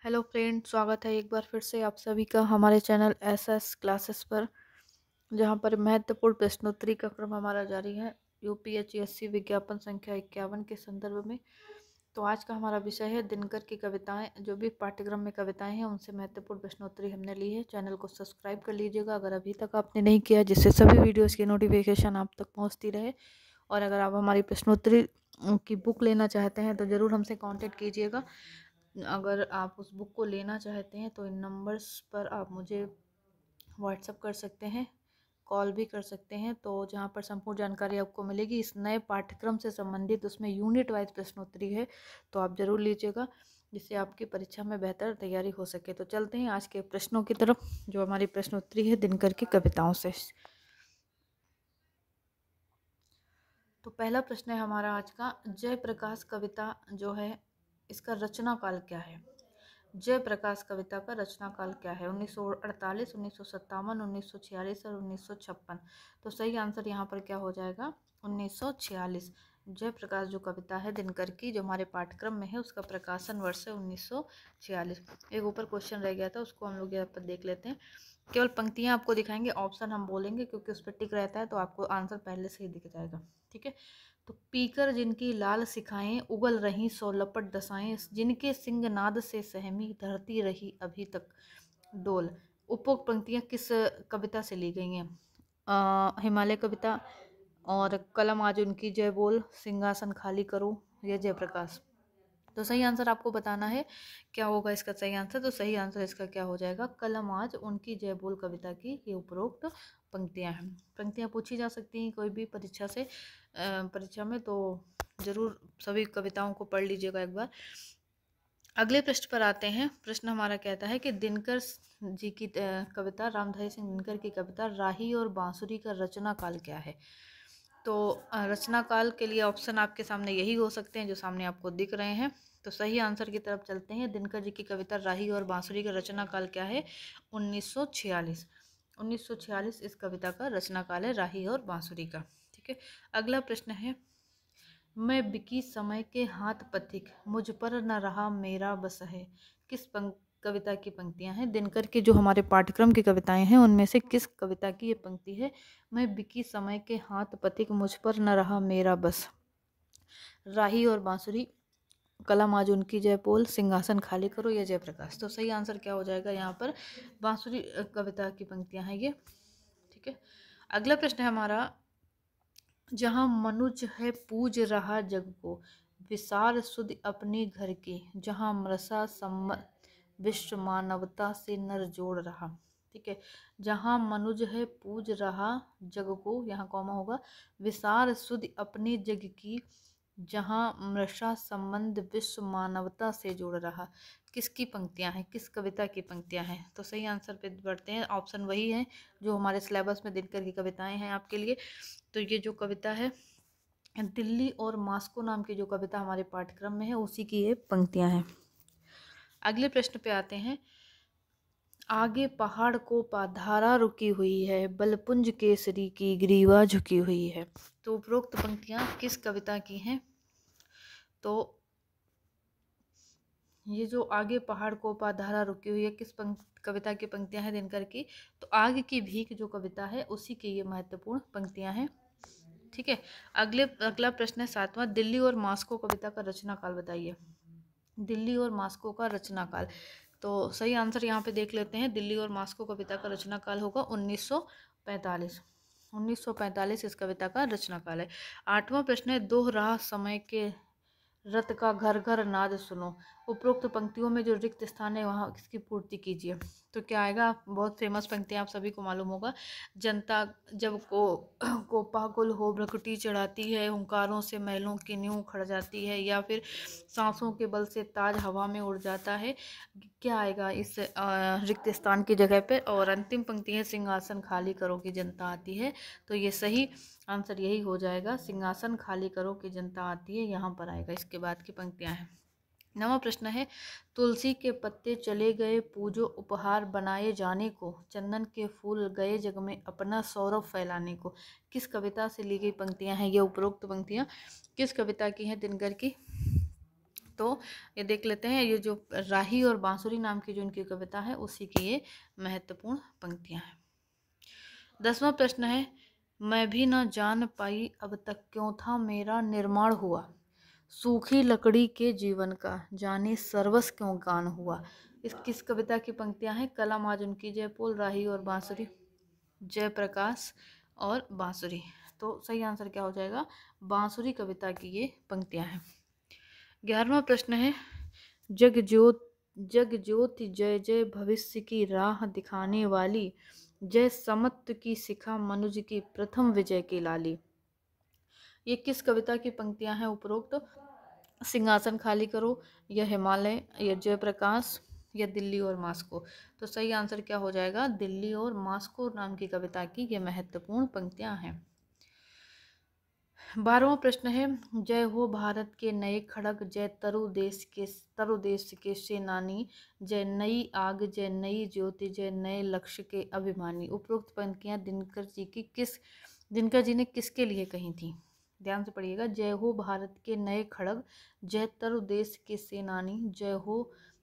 Hello friend, स्वागत है एक बार फिर से आप सभी का हमारे चैनल एसएस क्लासेस पर, जहां पर महत्वपूर्ण प्रश्नोत्तरी का क्रम हमारा जारी है यूपीएचएससी विज्ञापन संख्या 51 के संदर्भ में। तो आज का हमारा विषय है दिनकर की कविताएं। जो भी पाठ्यक्रम में कविताएं हैं उनसे महत्वपूर्ण प्रश्नोत्तरी हमने ली है। चैनल को सब्सक्राइब कर लीजिएगा अगर अभी तक आपने नहीं किया, जिससे सभी वीडियोज़ की नोटिफिकेशन आप तक पहुँचती रहे। और अगर आप हमारी प्रश्नोत्तरी की बुक लेना चाहते हैं तो ज़रूर हमसे कांटेक्ट कीजिएगा। अगर आप उस बुक को लेना चाहते हैं तो इन नंबर्स पर आप मुझे व्हाट्सएप कर सकते हैं, कॉल भी कर सकते हैं। तो जहाँ पर संपूर्ण जानकारी आपको मिलेगी इस नए पाठ्यक्रम से संबंधित, उसमें यूनिट वाइज प्रश्नोत्तरी है, तो आप ज़रूर लीजिएगा जिससे आपकी परीक्षा में बेहतर तैयारी हो सके। तो चलते हैं आज के प्रश्नों की तरफ, जो हमारी प्रश्नोत्तरी है दिनकर की कविताओं से। तो पहला प्रश्न है हमारा आज का, जयप्रकाश कविता जो है इसका रचना काल क्या है? जयप्रकाश कविता का रचना काल क्या है? 1948, 1957, 1946 और 1956। तो सही आंसर यहाँ पर क्या हो जाएगा? 1946। जयप्रकाश जो कविता है दिनकर की, जो हमारे पाठ्यक्रम में है, उसका प्रकाशन वर्ष है 1946। एक ऊपर क्वेश्चन रह गया था, उसको हम लोग यहाँ पर देख लेते हैं। केवल पंक्तियाँ आपको दिखाएंगे, ऑप्शन हम बोलेंगे क्योंकि उस पर टिक रहता है तो आपको आंसर पहले से ही दिख जाएगा। ठीक है। तो पीकर जिनकी लाल सिखाएं, उगल रही सौ लपट दशाएं, जिनके सिंह नाद से सहमी धरती रही अभी तक डोल। उपरोक्त पंक्तियां किस कविता से ली गई हैं? हिमालय कविता, और कलम आज उनकी जय बोल, सिंहासन खाली करो, या जयप्रकाश। तो सही आंसर आपको बताना है क्या होगा इसका सही आंसर। तो सही आंसर इसका क्या हो जाएगा? कलम आज उनकी जय बोल कविता की ये उपरोक्त पंक्तियां हैं। पंक्तियां पूछी जा सकती हैं कोई भी परीक्षा में, तो जरूर सभी कविताओं को पढ़ लीजिएगा एक बार। अगले प्रश्न पर आते हैं। प्रश्न हमारा कहता है कि दिनकर जी की कविता, रामधारी सिंह दिनकर की कविता राही और बांसुरी का रचना काल क्या है? तो रचना काल के लिए ऑप्शन आपके सामने यही हो सकते हैं जो सामने आपको दिख रहे हैं। तो सही आंसर की तरफ चलते हैं। दिनकर जी की कविता राही और बांसुरी का रचना काल क्या है? 1946। 1946 इस कविता का रचना काल है, राही और बांसुरी का। ठीक है। अगला प्रश्न है, मैं बिकी समय के हाथ पथिक, मुझ पर न रहा मेरा बस है। किस कविता की पंक्तियां हैं? दिनकर की जो हमारे पाठ्यक्रम की कविताएं हैं उनमें से किस कविता की ये पंक्ति है? मैं बिकी समय के हाथ पथिक, मुझ पर न रहा मेरा बस। राही और बांसुरी, कलम आज उनकी जय बोल, सिंहासन खाली करो, या जयप्रकाश। तो सही आंसर क्या हो जाएगा यहाँ पर? बांसुरी कविता की पंक्तियां हैं ये। ठीक है। अगला प्रश्न है हमारा, जहाँ मनुज है पूज रहा जग को, विसार सुध अपने घर के, जहाँ मृषा सम्मत विश्व मानवता से नर जोड़ रहा। ठीक है। जहाँ मनुज है पूज रहा जग को, यहाँ कॉमा होगा, विसार सुध अपने जग की, जहाँ मृषा संबंध विश्व मानवता से जोड़ रहा। किसकी पंक्तियां हैं? किस कविता की पंक्तियां हैं? तो सही आंसर पे बढ़ते हैं। ऑप्शन वही है जो हमारे सिलेबस में दिनकर की कविताएं हैं आपके लिए। तो ये जो कविता है दिल्ली और मास्को नाम की जो कविता हमारे पाठ्यक्रम में है उसी की ये पंक्तियां हैं। अगले प्रश्न पे आते हैं, आगे पहाड़ को धारा रुकी हुई है, बलपुंज केसरी की ग्रीवा झुकी हुई है। तो उपरोक्त पंक्तियां किस कविता की हैं? तो ये जो आगे पहाड़ को धारा रुकी हुई है किस कविता की पंक्तियां हैं दिनकर की? तो आग की भीख जो कविता है उसी की ये महत्वपूर्ण पंक्तियां हैं। ठीक है। अगला प्रश्न है सातवां, दिल्ली और मास्को कविता का रचना काल बताइए। दिल्ली और मास्को का रचना काल। तो सही आंसर यहाँ पे देख लेते हैं। दिल्ली और मास्को कविता का रचना काल होगा 1945। 1945 इस कविता का रचना काल है। आठवां प्रश्न है, दोहरा समय के रत का घर घर नाद सुनो। उपरोक्त पंक्तियों में जो रिक्त स्थान है वहाँ इसकी पूर्ति कीजिए। तो क्या आएगा? बहुत फेमस पंक्तियाँ आप सभी को मालूम होगा। जनता जब को पागुल हो भ्रकुटी चढ़ाती है, हुंकारों से महलों की नींव खड़ जाती है, या फिर सांसों के बल से ताज हवा में उड़ जाता है। क्या आएगा इस रिक्त स्थान की जगह पे? और अंतिम पंक्ति है, सिंहासन खाली करो कि जनता आती है। तो ये सही आंसर यही हो जाएगा, सिंहासन खाली करो कि जनता आती है, यहाँ पर आएगा। इसके बाद की पंक्तियां हैं। नवा प्रश्न है, तुलसी के पत्ते चले गए पूजो उपहार बनाए जाने को, चंदन के फूल गए जग में अपना सौरभ फैलाने को। किस कविता से ली गई पंक्तियां हैं ये उपरोक्त पंक्तियां? किस कविता की हैं दिनकर की? तो ये देख लेते हैं, ये जो राही और बांसुरी नाम की जो इनकी कविता है उसी की ये महत्वपूर्ण पंक्तियां हैं। 10वां प्रश्न है, मैं भी न जान पाई अब तक क्यों था मेरा निर्माण हुआ, सूखी लकड़ी के जीवन का जाने सर्वस क्यों गान हुआ। इस किस कविता की पंक्तियां हैं? कलम आज उनकी जयपुर, राही और बांसुरी, जयप्रकाश और बांसुरी। तो सही आंसर क्या हो जाएगा? बांसुरी कविता की ये पंक्तियां हैं। 11वां प्रश्न है, जग ज्योति जय जय भविष्य की राह दिखाने वाली, जय समत्व की शिखा मनुज की प्रथम विजय की लाली। ये किस कविता की पंक्तियां हैं उपरोक्त? सिंहासन खाली करो, या हिमालय, या जयप्रकाश, या दिल्ली और मास्को। तो सही आंसर क्या हो जाएगा? दिल्ली और मास्को नाम की कविता की ये महत्वपूर्ण पंक्तियां हैं। 12वां प्रश्न है, जय हो भारत के नए खड़ग, जय तरु देश के सेनानी, जय नई आग, जय नई ज्योति, जय नए लक्ष्य के अभिमानी। उपरोक्त पंक्तियां दिनकर जी ने किसके लिए कही थी? ध्यान से पढ़िएगा। जय हो भारत के नए खड़ग, जय तरु देश के सेनानी,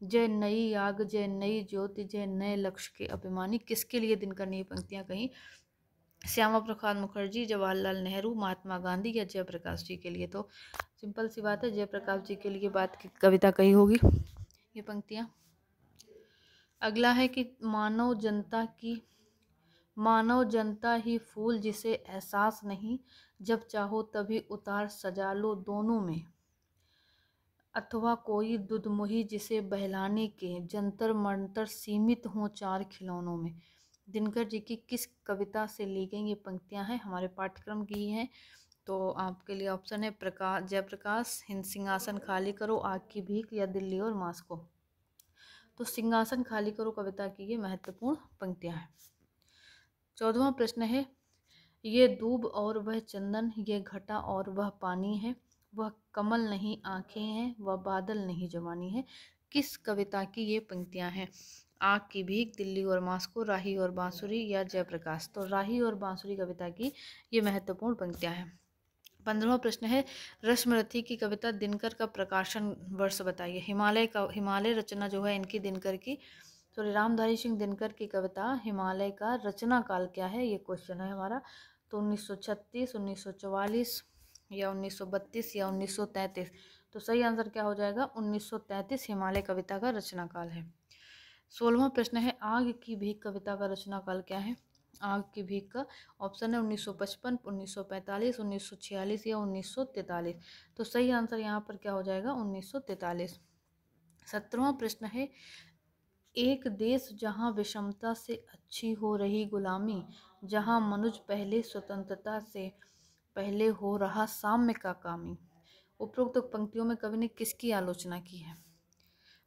जय नई आग, जय नई ज्योति, जय नए लक्ष्य के अभिमानी। किसके लिए दिनकर ने ये पंक्तियां कही? श्यामा प्रसाद मुखर्जी, जवाहरलाल नेहरू, महात्मा गांधी या जयप्रकाश जी के लिए? तो सिंपल सी बात है, जयप्रकाश जी के लिए बात की कविता कही होगी ये पंक्तियां। अगला है कि मानव जनता ही फूल जिसे एहसास नहीं, जब चाहो तभी उतार सजा लो दोनों में, अथवा कोई दुधमुही जिसे बहलाने के जंतर मंतर सीमित हों चार खिलौनों में। दिनकर जी की किस कविता से ली गई ये पंक्तियां हैं? हमारे पाठ्यक्रम की ही हैं। तो आपके लिए ऑप्शन है जयप्रकाश, हिंद सिंहासन खाली करो, आग की भीख, या दिल्ली और मास्को। तो सिंहासन खाली करो कविता की ये महत्वपूर्ण पंक्तियां हैं। 14वां प्रश्न है, ये दूब और वह चंदन, ये घटा और वह पानी है, वह कमल नहीं आंखें हैं, वह बादल नहीं जवानी है। किस कविता की ये पंक्तियां हैं? आग की भीख, दिल्ली और मास्को, राही और बांसुरी, या जयप्रकाश। तो राही और बांसुरी कविता की ये महत्वपूर्ण पंक्तियां हैं। 15वां प्रश्न है, रश्मरथी की कविता दिनकर का प्रकाशन वर्ष बताइए। हिमालय रचना जो है इनकी दिनकर की, तो रामधारी सिंह दिनकर की कविता हिमालय का रचना काल क्या है, ये क्वेश्चन है हमारा। तो 1936, 1944, या 1932, या 1933। तो सही आंसर क्या हो जाएगा? 1933 हिमालय कविता का रचना काल है। 16वां प्रश्न है, आग की भीख कविता का रचना काल क्या है? आग की भीख का ऑप्शन है 1955, 1945, 1946 या 1943। तो सही आंसर यहाँ पर क्या हो जाएगा? 1943। 17वां प्रश्न है, एक देश जहाँ विषमता से अच्छी हो रही गुलामी, जहाँ मनुज पहले स्वतंत्रता से पहले हो रहा साम्य का कामी। उपरोक्त पंक्तियों में कवि ने किसकी आलोचना की है?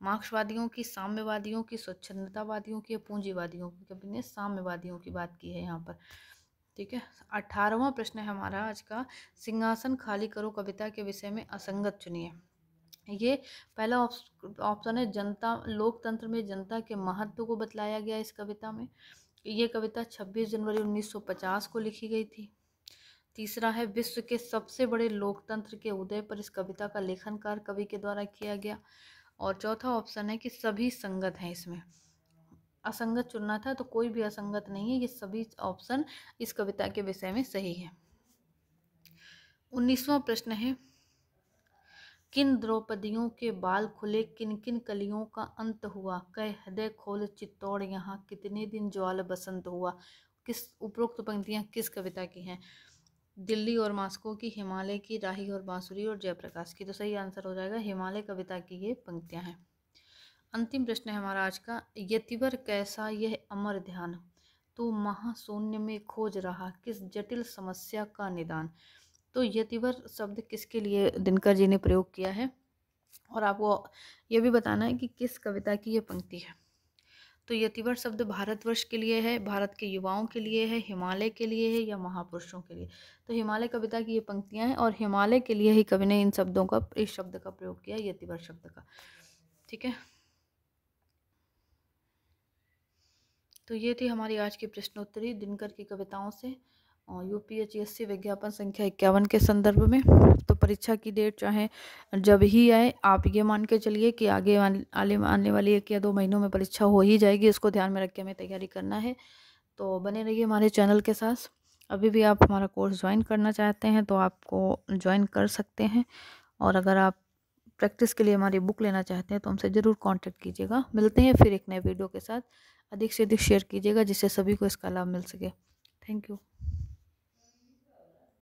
मार्क्सवादियों की, साम्यवादियों की, स्वच्छंदतावादियों की, पूंजीवादियों की? कवि ने साम्यवादियों की बात की है यहाँ पर। ठीक है। 18वां प्रश्न है हमारा आज का, सिंहासन खाली करो कविता के विषय में असंगत चुनिए। ये पहला ऑप्शन है, जनता लोकतंत्र में जनता के महत्व को बतलाया गया इस कविता में। ये कविता 26 जनवरी 1950 को लिखी गई थी। तीसरा है, विश्व के सबसे बड़े लोकतंत्र के उदय पर इस कविता का लेखन कार्य कवि के द्वारा किया गया। और चौथा ऑप्शन है कि सभी संगत हैं इसमें। असंगत चुनना था तो कोई भी असंगत नहीं है, ये सभी ऑप्शन इस कविता के विषय में सही है। 19वां प्रश्न है, किन द्रौपदियों के बाल खुले, किन किन कलियों का अंत हुआ, कह हृदय खोल चित्तौड़ यहाँ कितने दिन ज्वाल बसंत हुआ। किस उपरोक्त पंक्तियां किस कविता की हैं? दिल्ली और मास्को की, हिमालय की, राही और बांसुरी, और जयप्रकाश की। तो सही आंसर हो जाएगा हिमालय कविता की ये पंक्तियां हैं। अंतिम प्रश्न है हमारा आज का, यतिवर कैसा यह अमर ध्यान, तू महाशून्य में खोज रहा किस जटिल समस्या का निदान। तो यतिवर शब्द किसके लिए दिनकर जी ने प्रयोग किया है, और आपको ये भी बताना है कि किस कविता की ये पंक्ति है। तो यतिवर शब्द भारतवर्ष के लिए है, भारत के युवाओं के लिए है, हिमालय के लिए है, या महापुरुषों के लिए। तो हिमालय कविता की ये पंक्तियां हैं और हिमालय के लिए ही कवि ने इस शब्द का प्रयोग किया, यतिवर शब्द का। ठीक है, तो ये थी हमारी आज की प्रश्नोत्तरी दिनकर की कविताओं से। यूपीएचएससी विज्ञापन संख्या 51 के संदर्भ में। तो परीक्षा की डेट चाहे जब ही आए, आप ये मान के चलिए कि आने वाली 1 या 2 महीनों में परीक्षा हो ही जाएगी। इसको ध्यान में रख के हमें तैयारी करना है। तो बने रहिए हमारे चैनल के साथ। अभी भी आप हमारा कोर्स ज्वाइन करना चाहते हैं तो आपको ज्वाइन कर सकते हैं, और अगर आप प्रैक्टिस के लिए हमारी बुक लेना चाहते हैं तो हमसे ज़रूर कांटेक्ट कीजिएगा। मिलते हैं फिर एक नए वीडियो के साथ। अधिक से अधिक शेयर कीजिएगा जिससे सभी को इसका लाभ मिल सके। Thank you.